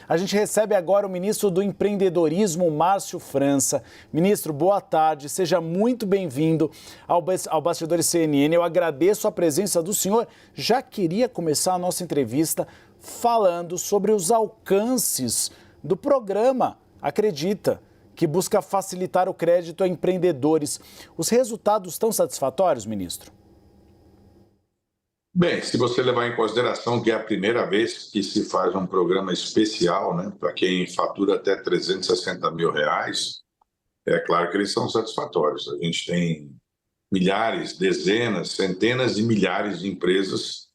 A gente recebe agora o ministro do Empreendedorismo, Márcio França. Ministro, boa tarde, seja muito bem-vindo ao Bastidores CNN. Eu agradeço a presença do senhor. Já queria começar a nossa entrevista falando sobre os alcances do programa Acredita, que busca facilitar o crédito a empreendedores. Os resultados estão satisfatórios, ministro? Bem, se você levar em consideração que é a primeira vez que se faz um programa especial, né, para quem fatura até R$360 mil, é claro que eles são satisfatórios. A gente tem milhares, dezenas, centenas de milhares de empresas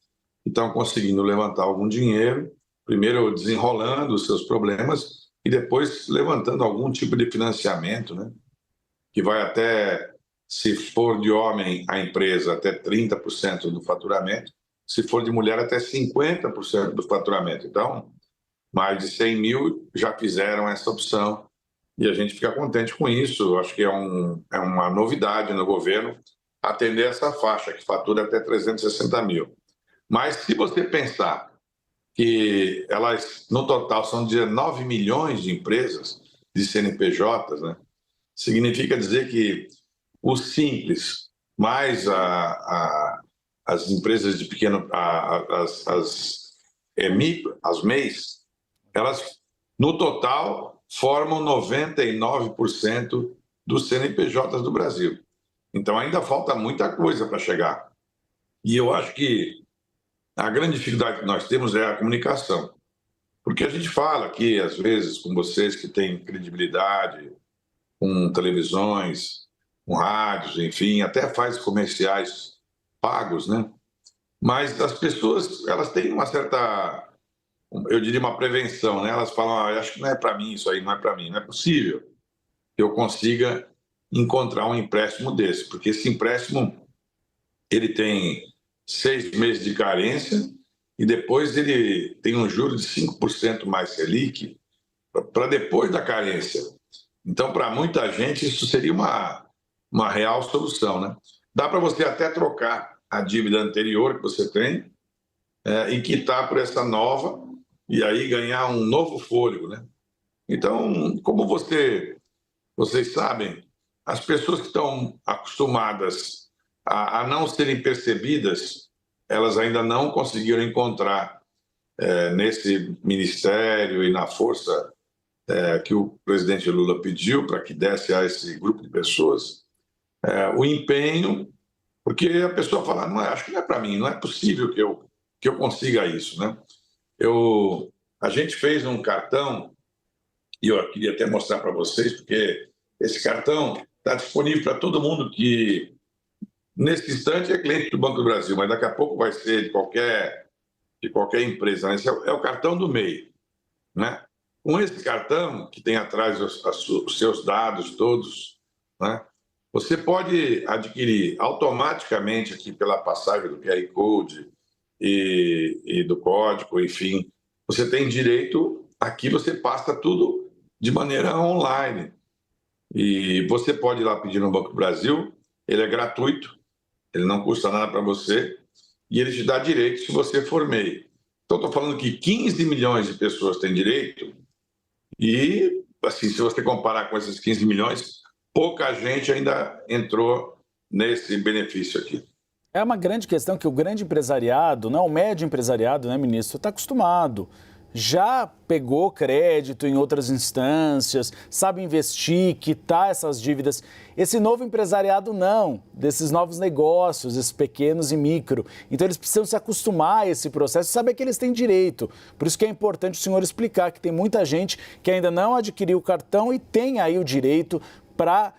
que estão conseguindo levantar algum dinheiro, primeiro desenrolando os seus problemas e depois levantando algum tipo de financiamento, né, que vai até, se for de homem, a empresa, até 30% do faturamento, se for de mulher, até 50% do faturamento. Então, mais de 100 mil já fizeram essa opção e a gente fica contente com isso. Eu acho que é uma novidade no governo atender essa faixa, que fatura até 360 mil. Mas se você pensar que elas, no total, são 19 milhões de empresas, de CNPJs, né? Significa dizer que o Simples, mais as empresas de pequeno, as MEIs, elas, no total, formam 99% dos CNPJs do Brasil. Então, ainda falta muita coisa para chegar. E eu acho que a grande dificuldade que nós temos é a comunicação. Porque a gente fala aqui, às vezes, com vocês que têm credibilidade, com televisões, com rádios, enfim, até faz comerciais pagos, né? Mas as pessoas, elas têm uma certa, eu diria, uma prevenção, né? Elas falam, acho que não é para mim isso aí, não é para mim, não é possível que eu consiga encontrar um empréstimo desse, porque esse empréstimo, ele tem 6 meses de carência e depois ele tem um juro de 5% mais Selic para depois da carência. Então, para muita gente, isso seria uma real solução, né? Dá para você até trocar a dívida anterior que você tem e quitar por essa nova e aí ganhar um novo fôlego, né? Então, como vocês sabem, as pessoas que estão acostumadas a não serem percebidas, elas ainda não conseguiram encontrar nesse ministério e na força que o presidente Lula pediu para que desse a esse grupo de pessoas o empenho, porque a pessoa fala, não, acho que não é para mim, não é possível que eu consiga isso, né? A gente fez um cartão, e eu queria até mostrar para vocês, porque esse cartão está disponível para todo mundo que, nesse instante, é cliente do Banco do Brasil, mas daqui a pouco vai ser de qualquer empresa, né? Esse é o cartão do MEI, né? Com esse cartão, que tem atrás os seus dados todos, né? Você pode adquirir automaticamente aqui pela passagem do QR Code e do código, enfim. Você tem direito, aqui você passa tudo de maneira online. E você pode ir lá pedir no Banco do Brasil, ele é gratuito, ele não custa nada para você e ele te dá direito se você for MEI. Então, estou falando que 15 milhões de pessoas têm direito e, assim, se você comparar com esses 15 milhões, pouca gente ainda entrou nesse benefício aqui. É uma grande questão que o grande empresariado, não, o médio empresariado, né, ministro, está acostumado. Já pegou crédito em outras instâncias, sabe investir, quitar essas dívidas. Esse novo empresariado não, desses novos negócios, esses pequenos e micro. Então eles precisam se acostumar a esse processo e saber que eles têm direito. Por isso que é importante o senhor explicar que tem muita gente que ainda não adquiriu o cartão e tem aí o direito para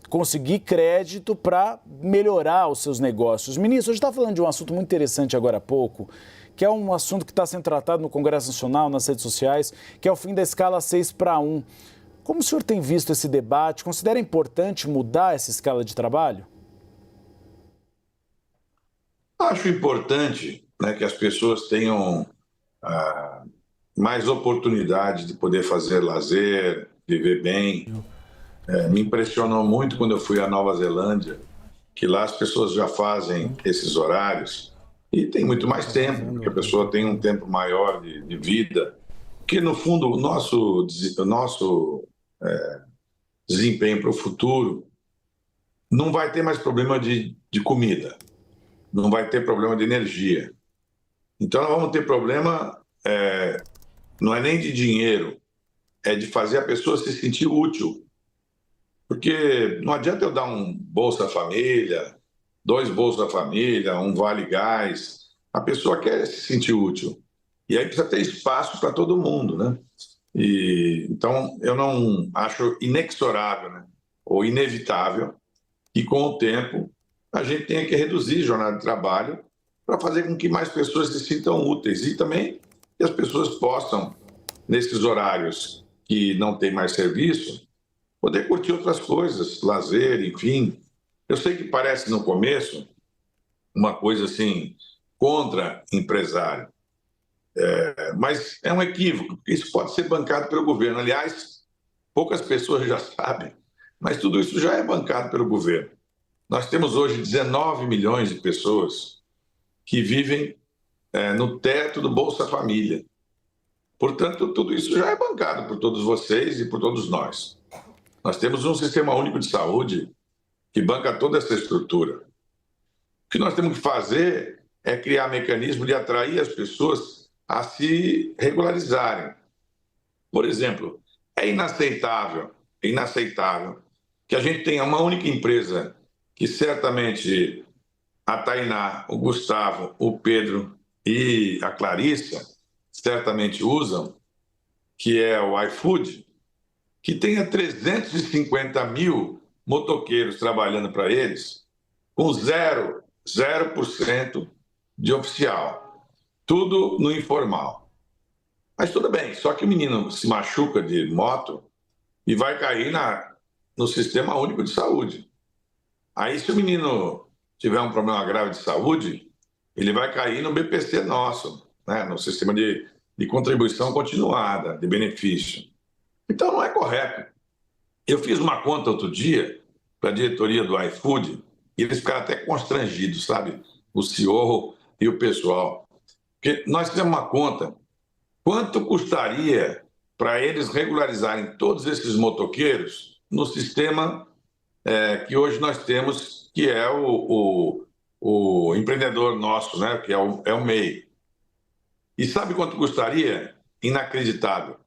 conseguir crédito para melhorar os seus negócios. Ministro, a gente está falando de um assunto muito interessante agora há pouco, que é um assunto que está sendo tratado no Congresso Nacional, nas redes sociais, que é o fim da escala 6-1. Como o senhor tem visto esse debate? Considera importante mudar essa escala de trabalho? Acho importante, né, que as pessoas tenham mais oportunidade de poder fazer lazer, viver bem. Me impressionou muito quando eu fui à Nova Zelândia, que lá as pessoas já fazem esses horários e tem muito mais tempo, porque a pessoa tem um tempo maior de vida Porque, no fundo, o nosso desempenho para o futuro não vai ter mais problema de comida, não vai ter problema de energia. Então, nós vamos ter problema, não é nem de dinheiro, é de fazer a pessoa se sentir útil. Porque não adianta eu dar um Bolsa Família, 2 Bolsa Família, um Vale Gás. A pessoa quer se sentir útil. E aí precisa ter espaço para todo mundo, né? Então, eu não acho inexorável, né? Ou inevitável que, com o tempo, a gente tenha que reduzir a jornada de trabalho para fazer com que mais pessoas se sintam úteis e também que as pessoas possam, nesses horários que não tem mais serviço, poder curtir outras coisas, lazer, enfim. Eu sei que parece no começo uma coisa assim contra empresário, mas é um equívoco. Isso pode ser bancado pelo governo. Aliás, poucas pessoas já sabem, mas tudo isso já é bancado pelo governo. Nós temos hoje 19 milhões de pessoas que vivem no teto do Bolsa Família. Portanto, tudo isso já é bancado por todos vocês e por todos nós. Nós temos um sistema único de saúde que banca toda essa estrutura. O que nós temos que fazer é criar mecanismo de atrair as pessoas a se regularizarem. Por exemplo, é inaceitável que a gente tenha uma única empresa que certamente a Tainá, o Gustavo, o Pedro e a Clarissa certamente usam, que é o iFood, que tenha 350 mil motoqueiros trabalhando para eles, com 0% de oficial. Tudo no informal. Mas tudo bem, só que o menino se machuca de moto e vai cair no Sistema Único de Saúde. Aí, se o menino tiver um problema grave de saúde, ele vai cair no BPC nosso, né? No Sistema de Contribuição Continuada, de benefício. Então, não é correto. Eu fiz uma conta outro dia para a diretoria do iFood e eles ficaram até constrangidos, sabe? O CEO e o pessoal. Porque nós fizemos uma conta. Quanto custaria para eles regularizarem todos esses motoqueiros no sistema que hoje nós temos, que é o empreendedor nosso, né? Que é o MEI. E sabe quanto custaria? Inacreditável.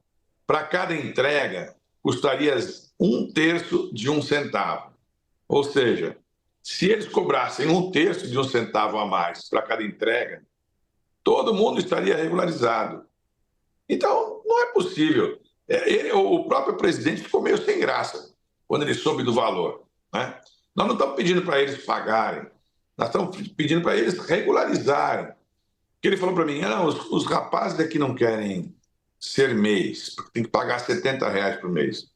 Para cada entrega, custaria 1/3 de um centavo. Ou seja, se eles cobrassem 1/3 de um centavo a mais para cada entrega, todo mundo estaria regularizado. Então, não é possível. O próprio presidente ficou meio sem graça quando ele soube do valor, né? Nós não estamos pedindo para eles pagarem, nós estamos pedindo para eles regularizarem. Porque ele falou para mim, não, os rapazes aqui não querem ser mês, porque tem que pagar R$ 70 por mês.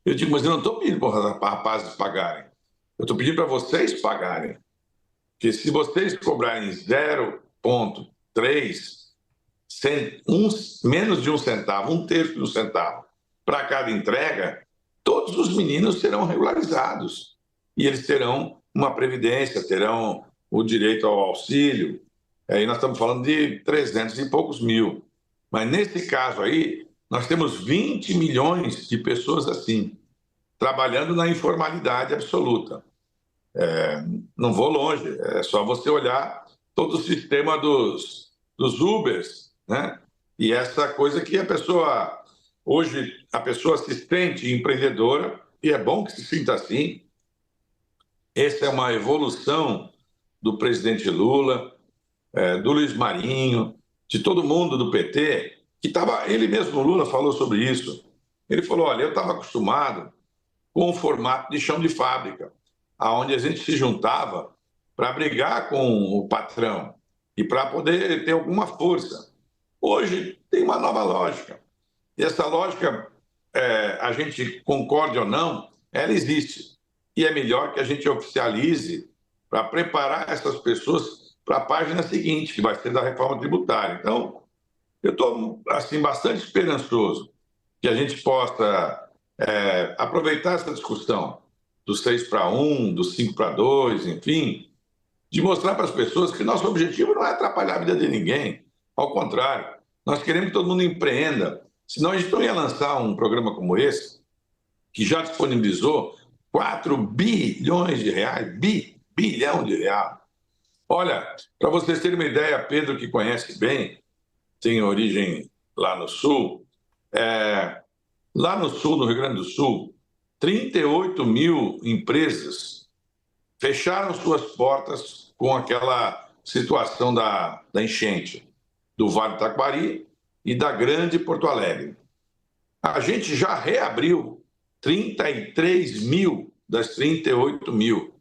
Eu digo, mas eu não estou pedindo para os rapazes pagarem. Eu estou pedindo para vocês pagarem. Porque se vocês cobrarem 0,3, menos de um centavo, 1/3 de um centavo, para cada entrega, todos os meninos serão regularizados. E eles terão uma previdência, terão o direito ao auxílio. Aí nós estamos falando de 300 e poucos mil. Mas nesse caso aí, nós temos 20 milhões de pessoas assim, trabalhando na informalidade absoluta. Não vou longe, é só você olhar todo o sistema dos Ubers, né? E essa coisa que hoje, a pessoa se sente empreendedora, e é bom que se sinta assim. Essa é uma evolução do presidente Lula, do Luiz Marinho, de todo mundo do PT, que estava, ele mesmo, o Lula, falou sobre isso. Ele falou, olha, eu estava acostumado com o formato de chão de fábrica, onde a gente se juntava para brigar com o patrão e para poder ter alguma força. Hoje tem uma nova lógica. E essa lógica, a gente concorde ou não, ela existe. E é melhor que a gente oficialize para preparar essas pessoas para a página seguinte, que vai ser da reforma tributária. Então, eu estou assim, bastante esperançoso que a gente possa aproveitar essa discussão do 6-1, do 5-2, enfim, de mostrar para as pessoas que nosso objetivo não é atrapalhar a vida de ninguém. Ao contrário, Nós queremos que todo mundo empreenda. Senão a gente não ia lançar um programa como esse, que já disponibilizou 4 bilhões de reais, bilhão de reais. Olha, para vocês terem uma ideia, Pedro, que conhece bem, tem origem lá no Sul, lá no Sul, no Rio Grande do Sul, 38 mil empresas fecharam suas portas com aquela situação da enchente do Vale do Taquari e da Grande Porto Alegre. A gente já reabriu 33 mil das 38 mil.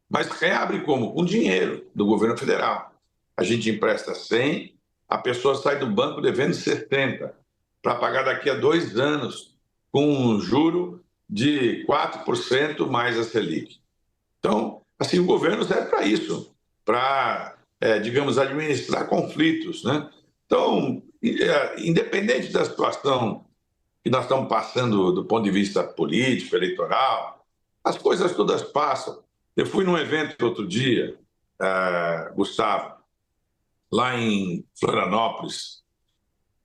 Mas reabre como? Com dinheiro do governo federal. A gente empresta 100, a pessoa sai do banco devendo 70, para pagar daqui a 2 anos, com um juro de 4% mais a Selic. Então, assim, o governo serve para isso, para, digamos, administrar conflitos, né? Então, independente da situação que nós estamos passando do ponto de vista político, eleitoral, as coisas todas passam. Eu fui num evento outro dia, Gustavo, lá em Florianópolis,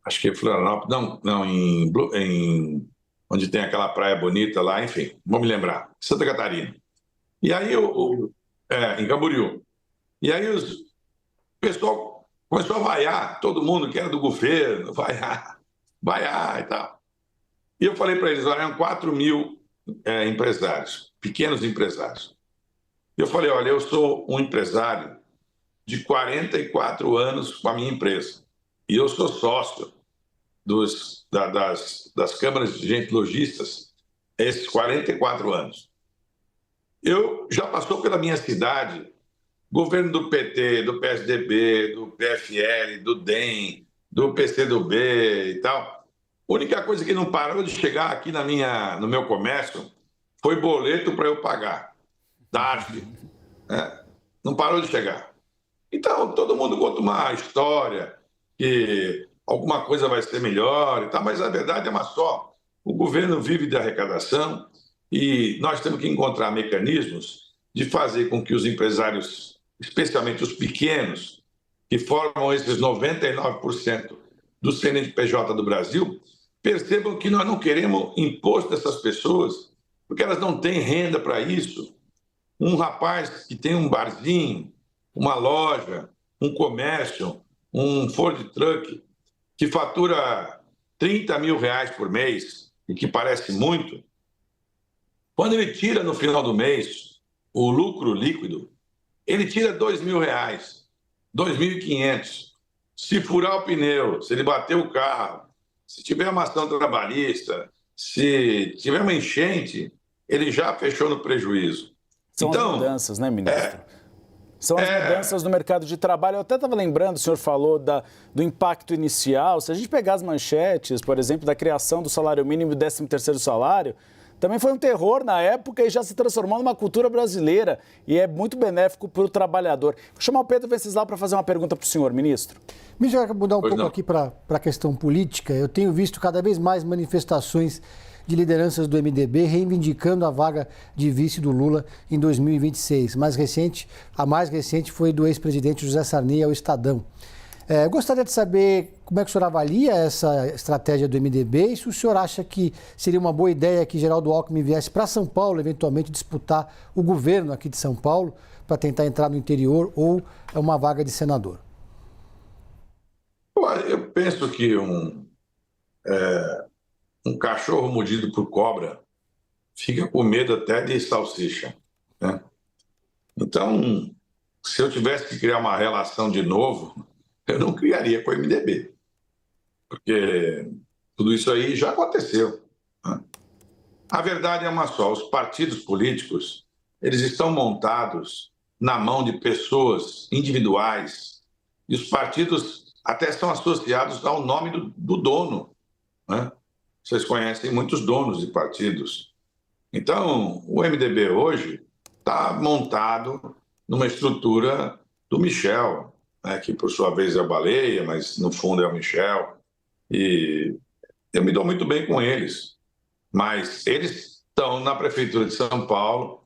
acho que é Florianópolis, não onde tem aquela praia bonita lá, enfim, vou me lembrar, Santa Catarina. E aí, em Camboriú. E aí o pessoal começou a vaiar, todo mundo que era do governo, vaiar e tal. E eu falei para eles, olha, eram 4 mil empresários, pequenos empresários. Eu falei, olha, eu sou um empresário de 44 anos com a minha empresa. E eu sou sócio das câmaras de gente lojistas esses 44 anos. Eu já passou pela minha cidade governo do PT, do PSDB, do PFL, do DEM, do PCdoB e tal. A única coisa que não parou de chegar aqui no meu comércio foi boleto para eu pagar. DARF. Não parou de chegar. Então, todo mundo conta uma história que alguma coisa vai ser melhor e tal, mas a verdade é uma só. O governo vive de arrecadação e nós temos que encontrar mecanismos de fazer com que os empresários, especialmente os pequenos, que formam esses 99% do CNPJ do Brasil, percebam que nós não queremos imposto dessas pessoas, porque elas não têm renda para isso. Um rapaz que tem um barzinho, uma loja, um comércio, um Ford Truck, que fatura 30 mil reais por mês, e que parece muito, quando ele tira no final do mês o lucro líquido, ele tira 2 mil reais, 2.500. Se furar o pneu, se ele bater o carro, se tiver uma ação trabalhista, se tiver uma enchente, ele já fechou no prejuízo. São então, as mudanças, né, ministro? São as mudanças no mercado de trabalho. Eu até estava lembrando, o senhor falou do impacto inicial. Se a gente pegar as manchetes, por exemplo, da criação do salário mínimo e do 13º salário, também foi um terror na época e já se transformou numa cultura brasileira e é muito benéfico para o trabalhador. Vou chamar o Pedro Venceslau para fazer uma pergunta para o senhor, ministro. Me já mudar um pouco aqui para a questão política. Eu tenho visto cada vez mais manifestações de lideranças do MDB reivindicando a vaga de vice do Lula em 2026. A mais recente foi do ex-presidente José Sarney ao Estadão. Eu gostaria de saber como é que o senhor avalia essa estratégia do MDB e se o senhor acha que seria uma boa ideia que Geraldo Alckmin viesse para São Paulo, eventualmente disputar o governo aqui de São Paulo para tentar entrar no interior ou é uma vaga de senador. Eu penso que um cachorro mordido por cobra fica com medo até de salsicha, né? Então, se eu tivesse que criar uma relação de novo, eu não criaria com o MDB, porque tudo isso aí já aconteceu, né? A verdade é uma só, os partidos políticos, eles estão montados na mão de pessoas individuais e os partidos até são associados ao nome do dono, né? Vocês conhecem muitos donos de partidos. Então, o MDB hoje está montado numa estrutura do Michel, né, que por sua vez é o Baleia, mas no fundo é o Michel. E eu me dou muito bem com eles. Mas eles estão na Prefeitura de São Paulo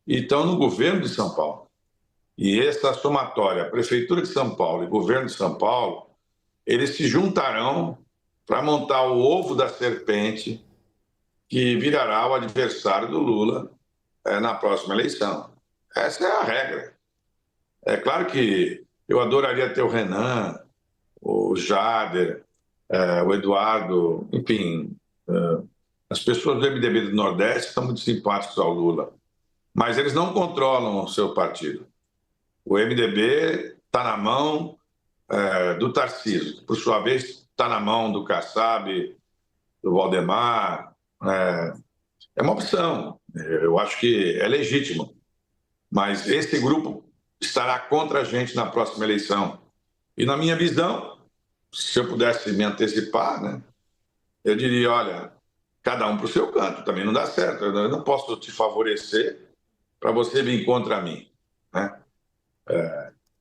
e estão no governo de São Paulo. E essa somatória, Prefeitura de São Paulo e Governo de São Paulo, eles se juntarão para montar o ovo da serpente que virará o adversário do Lula na próxima eleição. Essa é a regra. É claro que eu adoraria ter o Renan, o Jader, o Eduardo, enfim, as pessoas do MDB do Nordeste são muito simpáticos ao Lula, mas eles não controlam o seu partido. O MDB está na mão do Tarcísio, que por sua vez está na mão do Kassab, do Valdemar. É uma opção, eu acho que é legítimo, mas esse grupo estará contra a gente na próxima eleição. E na minha visão, se eu pudesse me antecipar, né, eu diria, olha, cada um para o seu canto, também não dá certo, eu não posso te favorecer para você vir contra mim, né?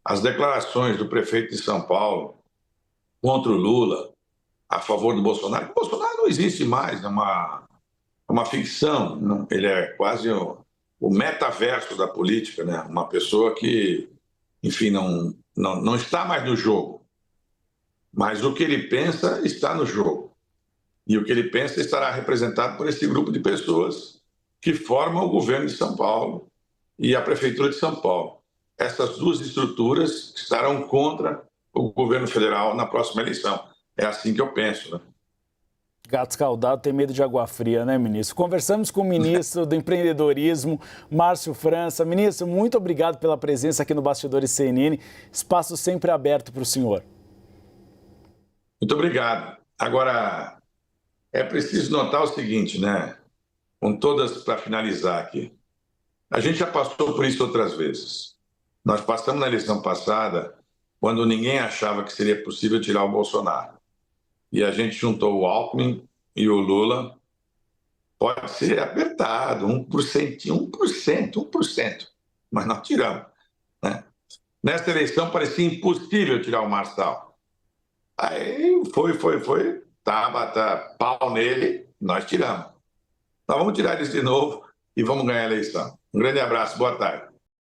As declarações do prefeito de São Paulo contra o Lula, a favor do Bolsonaro, o Bolsonaro não existe mais, é uma ficção, né? Ele é quase o metaverso da política, né? Uma pessoa que, enfim, não está mais no jogo, mas o que ele pensa está no jogo. E o que ele pensa estará representado por esse grupo de pessoas que formam o governo de São Paulo e a prefeitura de São Paulo. Essas duas estruturas estarão contra o governo federal na próxima eleição. É assim que eu penso, né? Gato escaldado tem medo de água fria, né, ministro? Conversamos com o ministro do Empreendedorismo, Márcio França. Ministro, muito obrigado pela presença aqui no Bastidores CNN. Espaço sempre aberto para o senhor. Muito obrigado. Agora, é preciso notar o seguinte, né? Com todas, para finalizar aqui. A gente já passou por isso outras vezes. Nós passamos na eleição passada, quando ninguém achava que seria possível tirar o Bolsonaro. E a gente juntou o Alckmin e o Lula. Pode ser apertado, 1%, mas nós tiramos, né? Nessa eleição parecia impossível tirar o Marçal. Aí foi, tá pau nele, nós tiramos. Nós vamos tirar eles de novo e vamos ganhar a eleição. Um grande abraço, boa tarde.